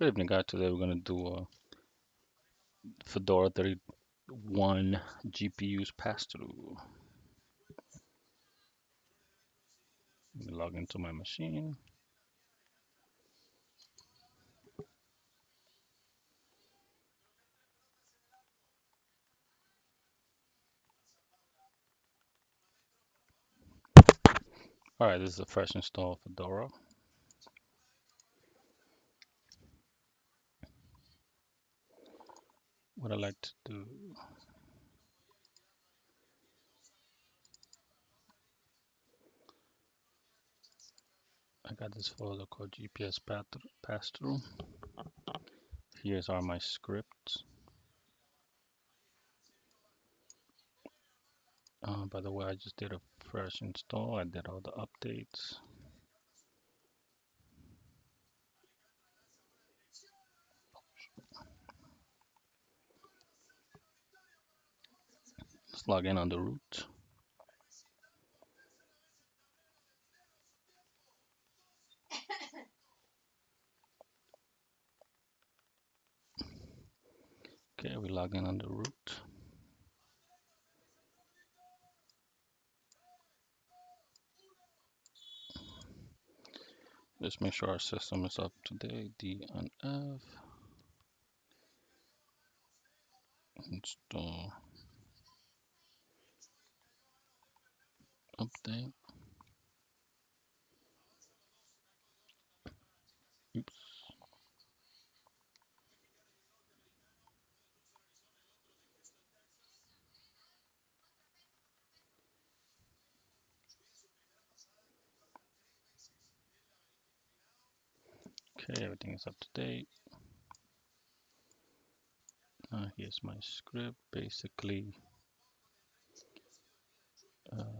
Good evening, guys. Today we're going to do a Fedora 31 GPU's pass-through. Let me log into my machine. All right, this is a fresh install Fedora. What I like to do, I got this folder called GPS pass-through. Here's are my scripts. By the way, I just did a fresh install. I did all the updates. Let's log in on the root. Okay, we log in on the root. Let's make sure our system is up to date. D and F. Install. Update. Oops. Okay, everything is up to date. Here's my script. Basically,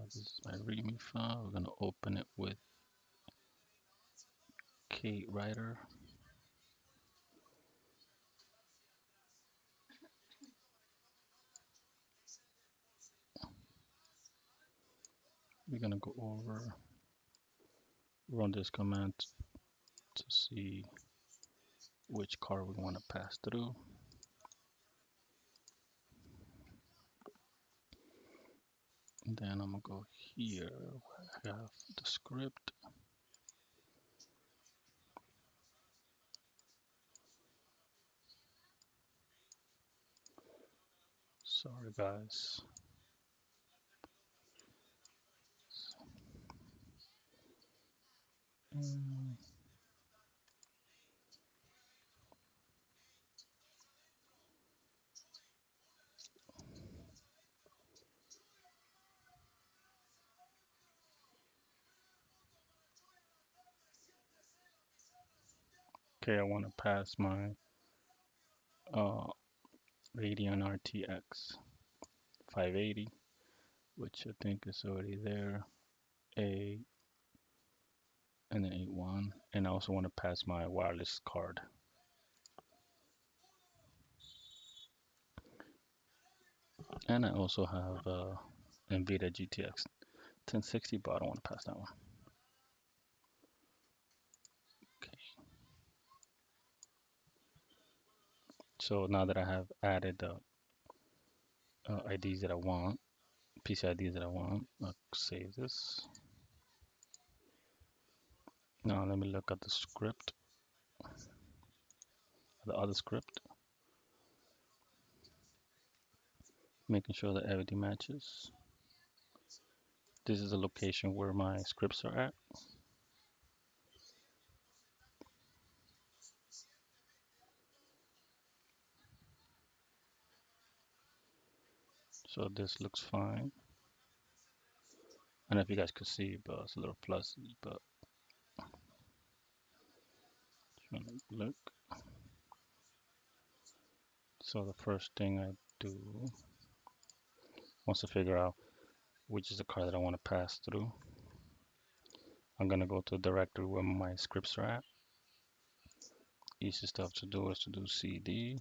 this is my README file. We're gonna open it with Kate Writer. We're gonna go over, run this command to see which card we want to pass through. And then I'm gonna go here where I have the script. Sorry guys. Okay, I want to pass my uh, Radeon RTX 580, which I think is already there. A and an 81, and I also want to pass my wireless card. And I also have NVIDIA GTX 1060, but I don't want to pass that one. Okay. So now that I have added the IDs that I want, PC IDs that I want, I'll save this. Now let me look at the script, the other script, making sure that everything matches. This is the location where my scripts are at. So this looks fine. I don't know if you guys could see, but it's a little fuzzy, but look. So the first thing I do, once I figure out which is the card that I want to pass through, I'm gonna go to the directory where my scripts are at. Easy stuff to do is to do CD,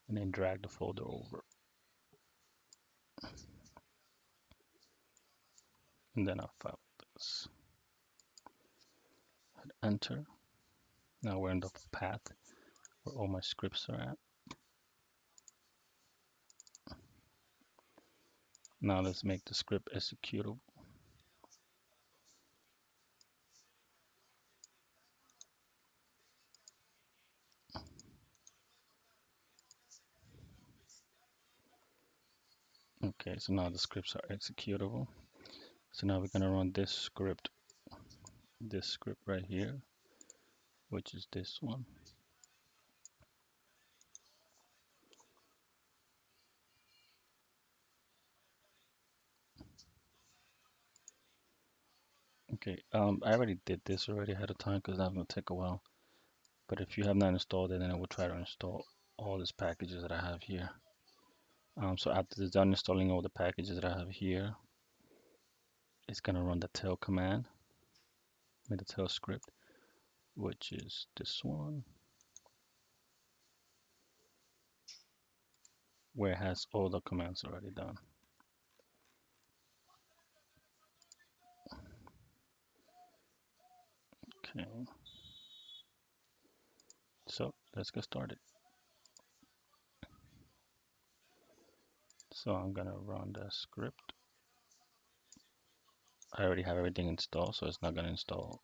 and then drag the folder over. And then I'll file this. Enter. Now we're in the path where all my scripts are at. Now let's make the script executable. Okay, so now the scripts are executable. So now we're gonna run this script right here, which is this one. Okay, I already did this already ahead of time because that's gonna take a while. But if you have not installed it, then it will try to install all these packages that I have here. So after it's done installing all the packages that I have here, it's gonna run the tail command, the tail script, which is this one, where it has all the commands already done. Okay, so let's get started. So I'm gonna run the script. I already have everything installed, so it's not gonna install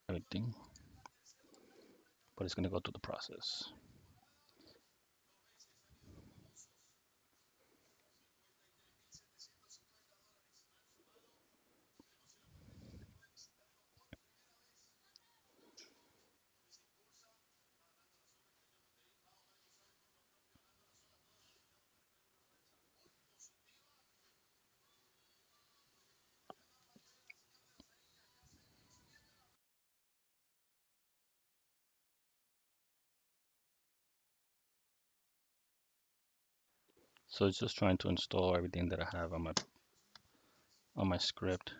everything, but it's gonna go through the process. So it's just trying to install everything that I have on my script,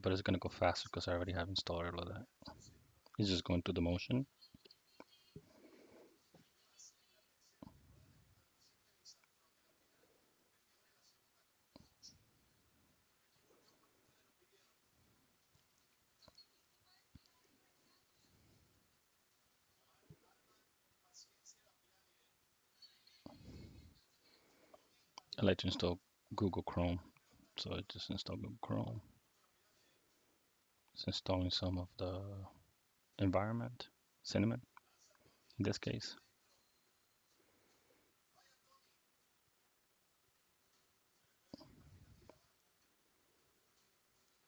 but it's gonna go faster because I already have installed all of that. It's just going through the motion. I like to install Google Chrome, so I just install Google Chrome. It's installing some of the environment, Cinnamon in this case.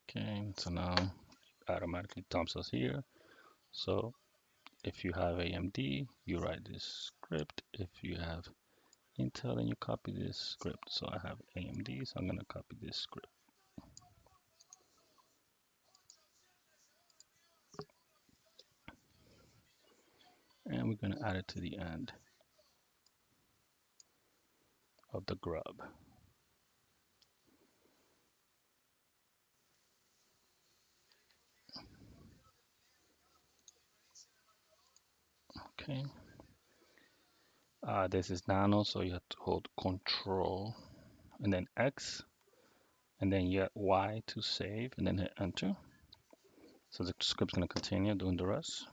Okay, so now automatically dumps us here. So if you have AMD, you write this script. If you have Intel, then you copy this script. So I have AMD, so I'm gonna copy this script. And we're gonna add it to the end of the grub. Okay. This is nano, so you have to hold Control and then X, and then you hit Y to save, and then hit Enter. So the script's gonna continue doing the rest.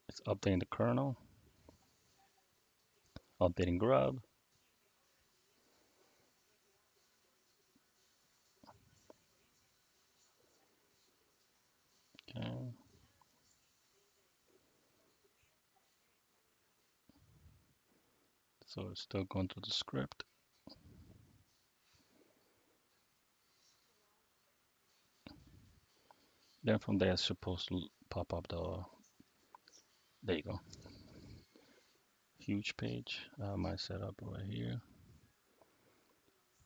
It's updating the kernel, updating grub. Okay. So it's still going through the script. Then from there, it's supposed to pop up there you go, huge page. My setup right here.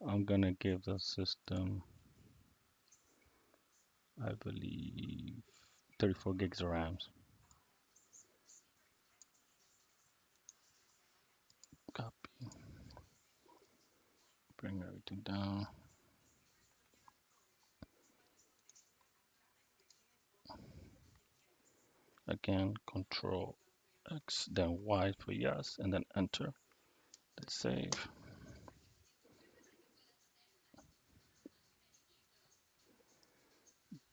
I'm gonna give the system, I believe, 34 gigs of RAM. Copy, bring everything down. Again, Control X, then Y for yes, and then Enter. Let's save.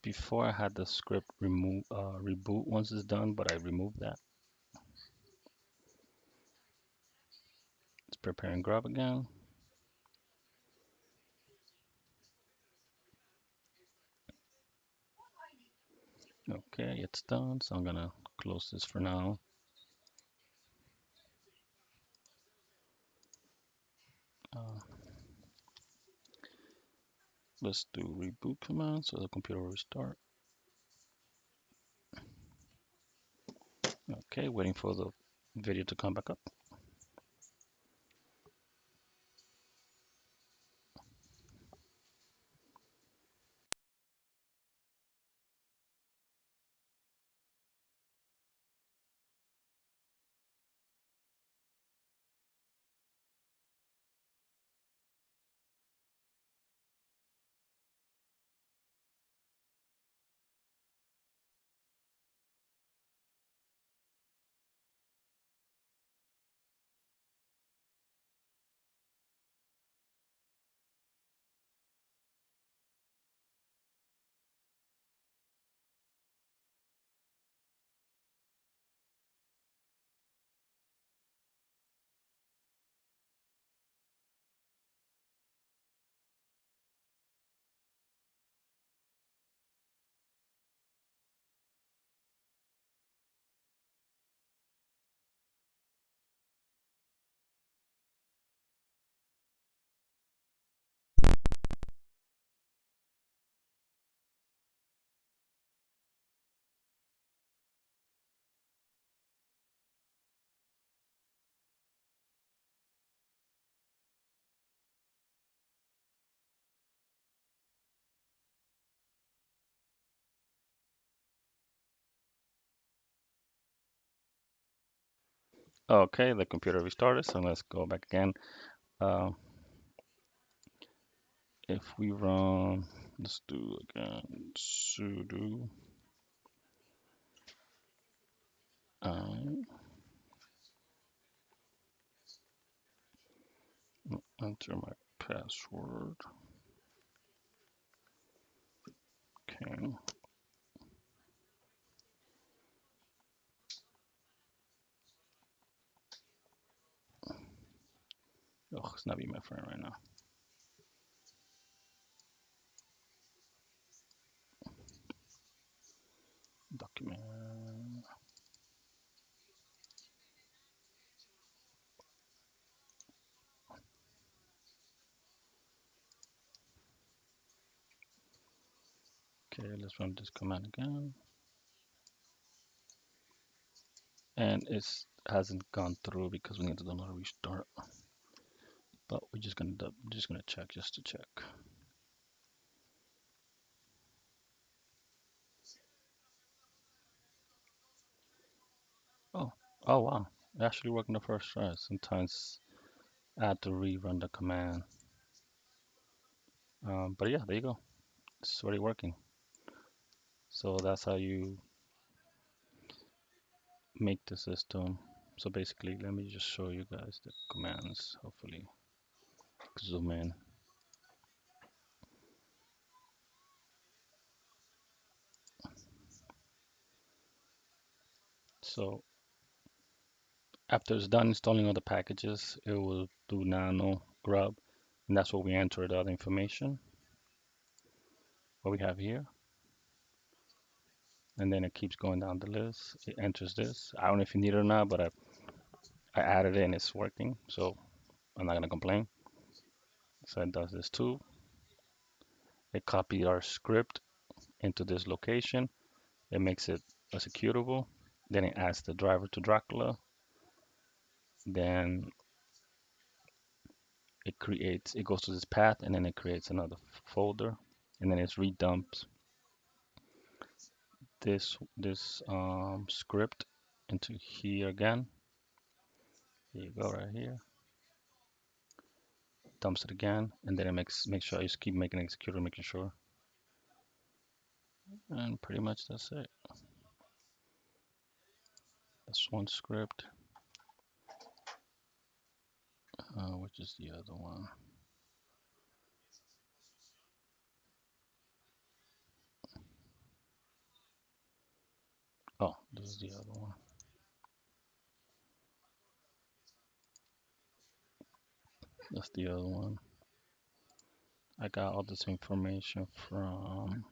Before I had the script reboot once it's done, but I removed that. Let's prepare and grab again. Okay, it's done. So I'm gonna close this for now. Uh, let's do reboot command so the computer will restart. Okay, waiting for the video to come back up. Okay, the computer restarted, so let's go back again. Uh, if we run, let's do again sudo enter my password. Okay. Oh, it's not being my friend right now. Document. Okay, let's run this command again. And it hasn't gone through because we need to do another restart. But we're just gonna check just to check. Oh, oh wow, it actually worked in the first try. Sometimes I had to rerun the command. But yeah, there you go. It's already working. So that's how you make the system. So basically, let me just show you guys the commands. Hopefully, zoom in. So after it's done installing all the packages, it will do nano grub, and that's where we enter the other information. What we have here, and then it keeps going down the list. It enters this. I don't know if you need it or not, but I added it and it's working, so I'm not gonna complain. So it does this too. It copied our script into this location. It makes it executable. Then it adds the driver to Dracula. Then it goes to this path, and then it creates another folder, and then it redumps this script into here again. Here you go, right here. Dumps it again, and then it make sure you just keep making it executable, making sure. And pretty much that's it. That's one script. Which is the other one? is the other one. That's the other one. I got all this information from.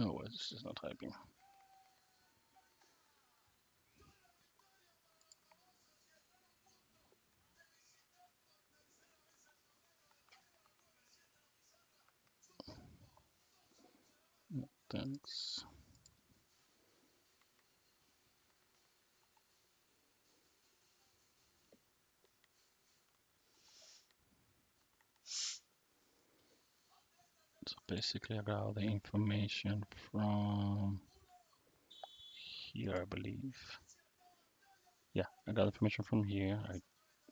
Oh, it's just not typing. Thanks. So basically, I got all the information from here, I believe. Yeah, I got information from here. I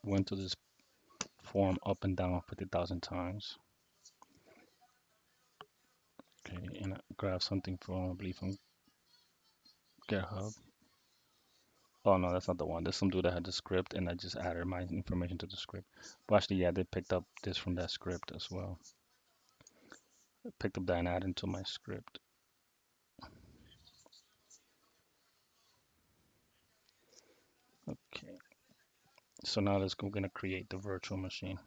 went to this form up and down 50,000 times. Okay, and I grabbed something from, I believe, from GitHub. Oh no, that's not the one. There's some dude that had the script, and I just added my information to the script. But actually, yeah, they picked up this from that script as well. I picked up that and added into my script. Okay, so now we're gonna create the virtual machine.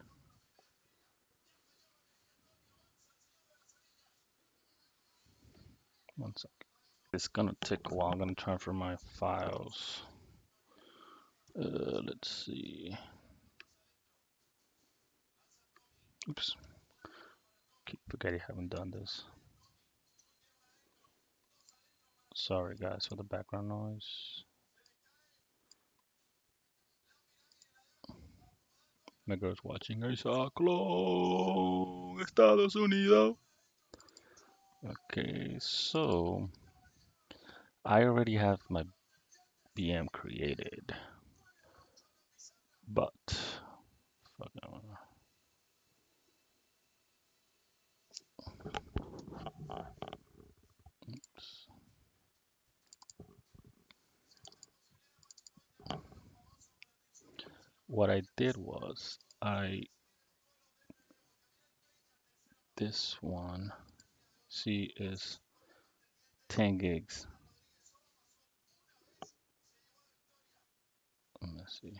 One sec. It's gonna take a while. I'm gonna transfer my files. Let's see. Oops. Keep forgetting I haven't done this. Sorry guys for the background noise. My girl's watching El Saclo, Estados Unidos. Okay, so I already have my BM created, but fuck, what I did was this one, see, is 10 gigs. Let me see.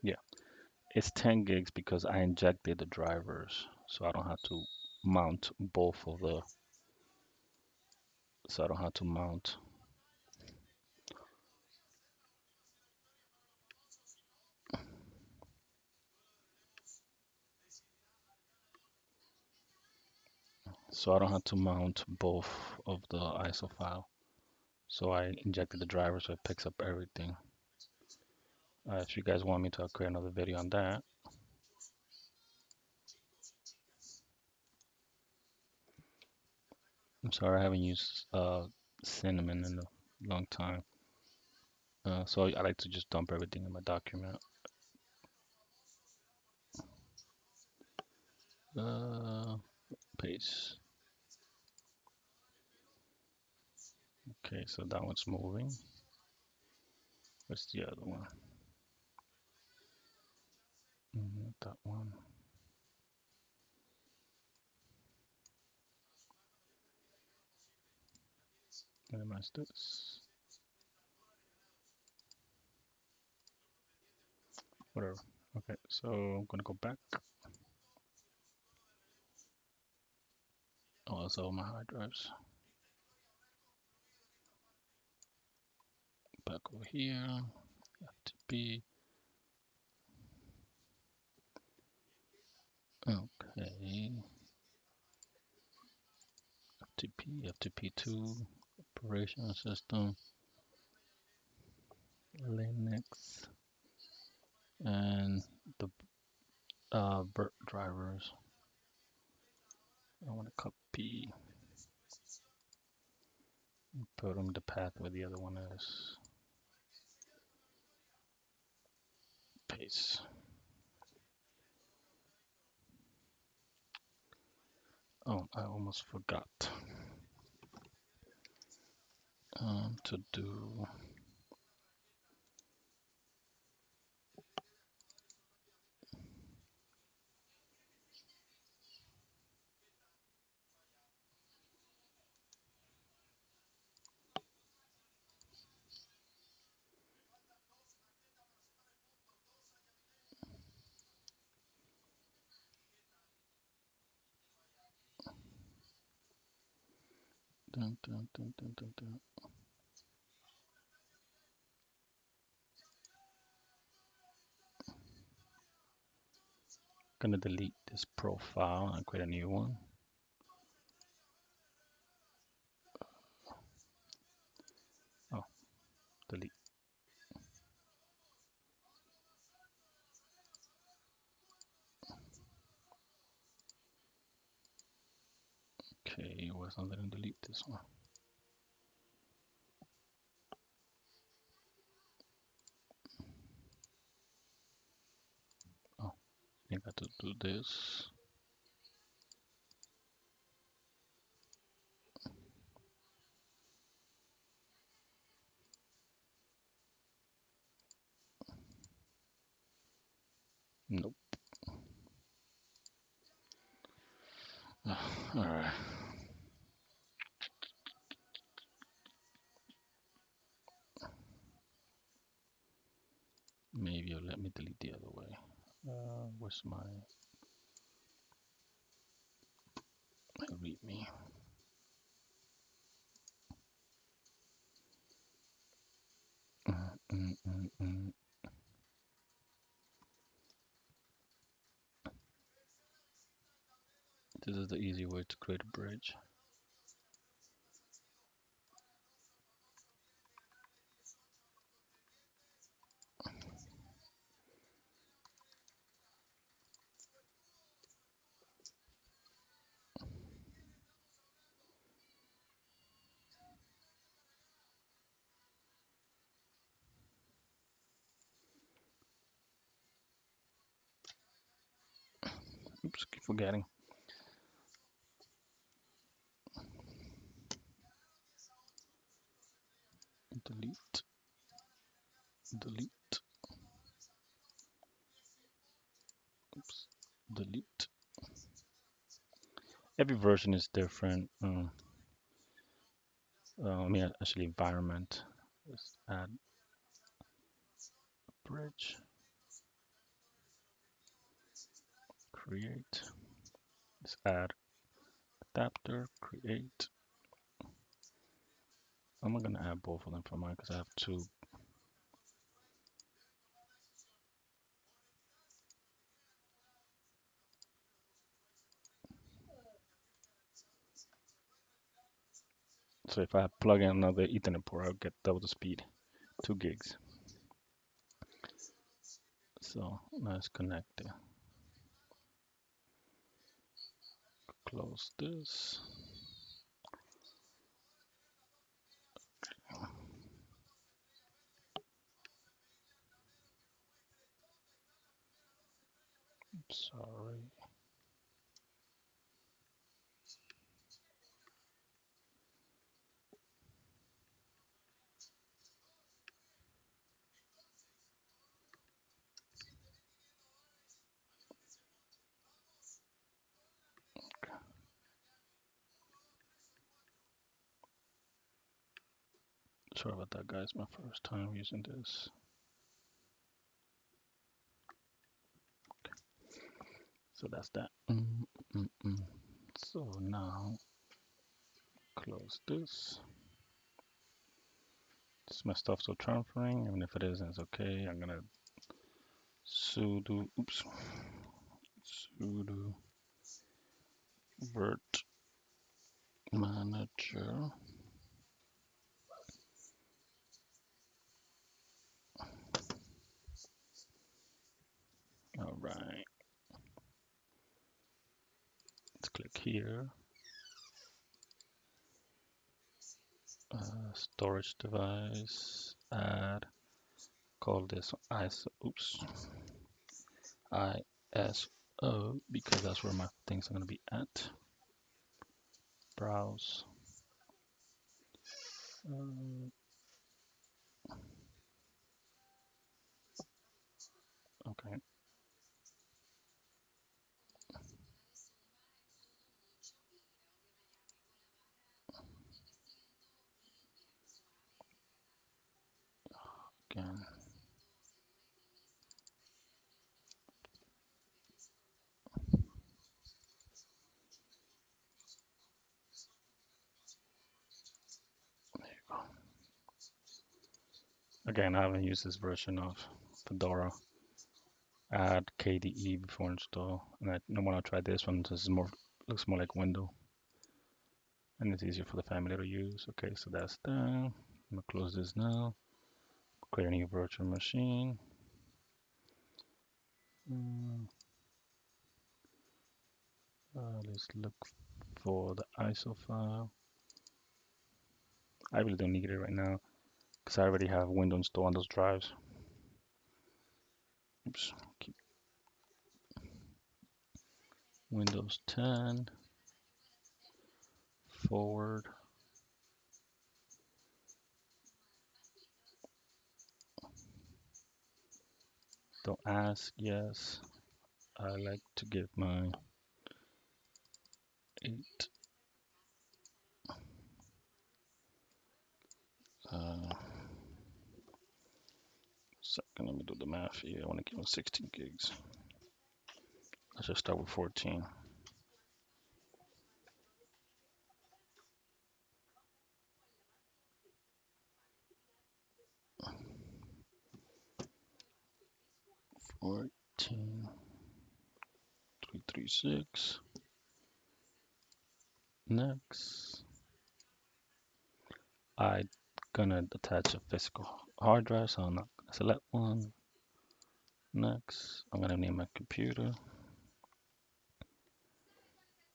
Yeah, it's 10 gigs because I injected the drivers, so I don't have to mount both of the. So I don't have to mount. So I don't have to mount both of the ISO file. So I injected the driver so it picks up everything. If you guys want me to create another video on that. I'm sorry I haven't used Cinnamon in a long time. So I like to just dump everything in my document. Paste. Okay, so that one's moving. Where's the other one? That one. Minimize this. Whatever. Okay, so I'm gonna go back. Oh, that's all my hard drives. Back over here. FTP. Okay. FTP2, operational system, Linux, and the BERT drivers. I want to copy. Put them the path where the other one is. Paste. Oh, I almost forgot to do. Dun, dun, dun, dun, dun, dun. Gonna delete this profile and create a new one. Oh, delete. Okay, it wasn't letting delete this one. Oh, I got to do this. Nope. All right. Maybe it'll let me delete the other way. Where's my readme? Mm, mm, mm. This is the easy way to create a bridge. Oops, keep forgetting. Delete, delete. Oops, delete. Every version is different. I mean, actually, environment. Let's add bridge. Create. Let's add adapter. Create. I'm gonna add both of them for mine because I have two. So if I plug in another Ethernet port, I'll get double the speed, 2 gigs. So let's connect it. Close this. Sorry. Sorry about that, guys. My first time using this. So that's that. So now close this. Is my stuff still transferring? Even if it isn't, it's okay. I'm gonna sudo virt manager. All right. Let's click here. storage device, add, call this ISO, oops, ISO, because that's where my things are going to be at. Browse. Okay. Again. Again, I haven't used this version of Fedora. Add KDE before install. And when I try this one, this is more looks more like window. And it's easier for the family to use. Okay, so that's done. I'm gonna close this now. Create a new virtual machine. Mm, let's look for the ISO file. I really don't need it right now because I already have Windows installed on those drives. Oops, keep Windows 10 forward. Don't ask, yes. I like to give my 8. Second, let me do the math here. I want to give them 16 gigs. Let's just start with 14. 14, 336. Next, I'm gonna attach a physical hard drive, so I'm not gonna select one. Next, I'm gonna name my computer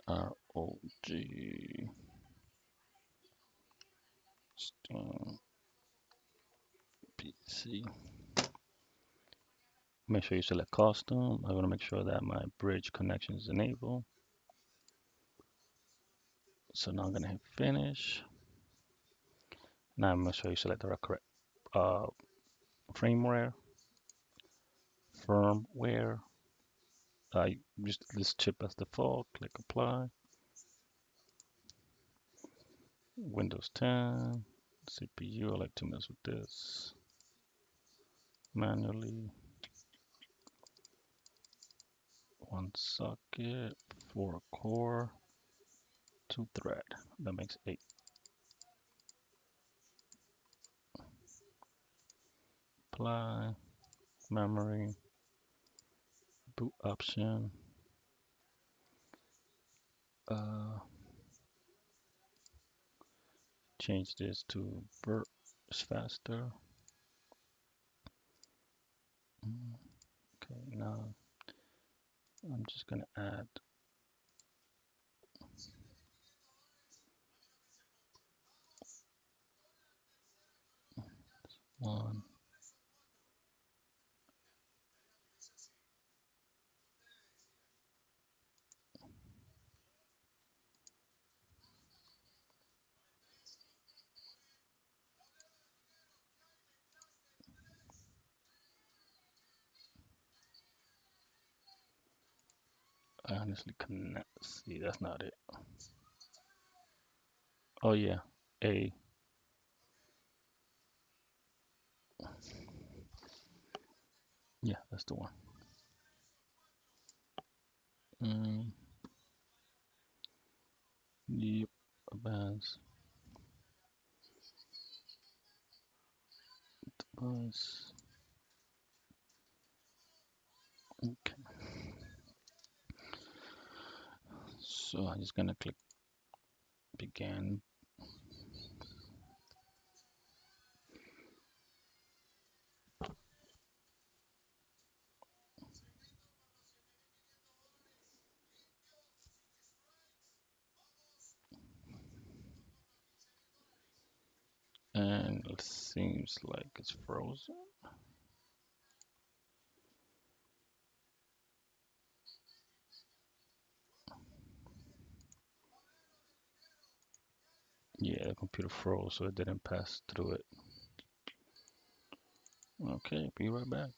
ROG Steam PC. Make sure you select custom. I want to make sure that my bridge connection is enabled. So now I'm gonna hit finish. Now I'm gonna show you select the correct firmware. Use this chip as default. Click apply. Windows 10 CPU. I like to mess with this manually. 1 socket, 4 core, 2 thread. That makes 8. Apply. Memory. Boot option. Change this to burst faster. Okay, now I'm just gonna add one. I honestly cannot see. That's not it. Oh yeah, A. Yeah, that's the one. Mm, yep, advanced device. Okay, so I'm just gonna click begin. And seems like it's frozen. Yeah, the computer froze, so it didn't pass through it. Okay, be right back.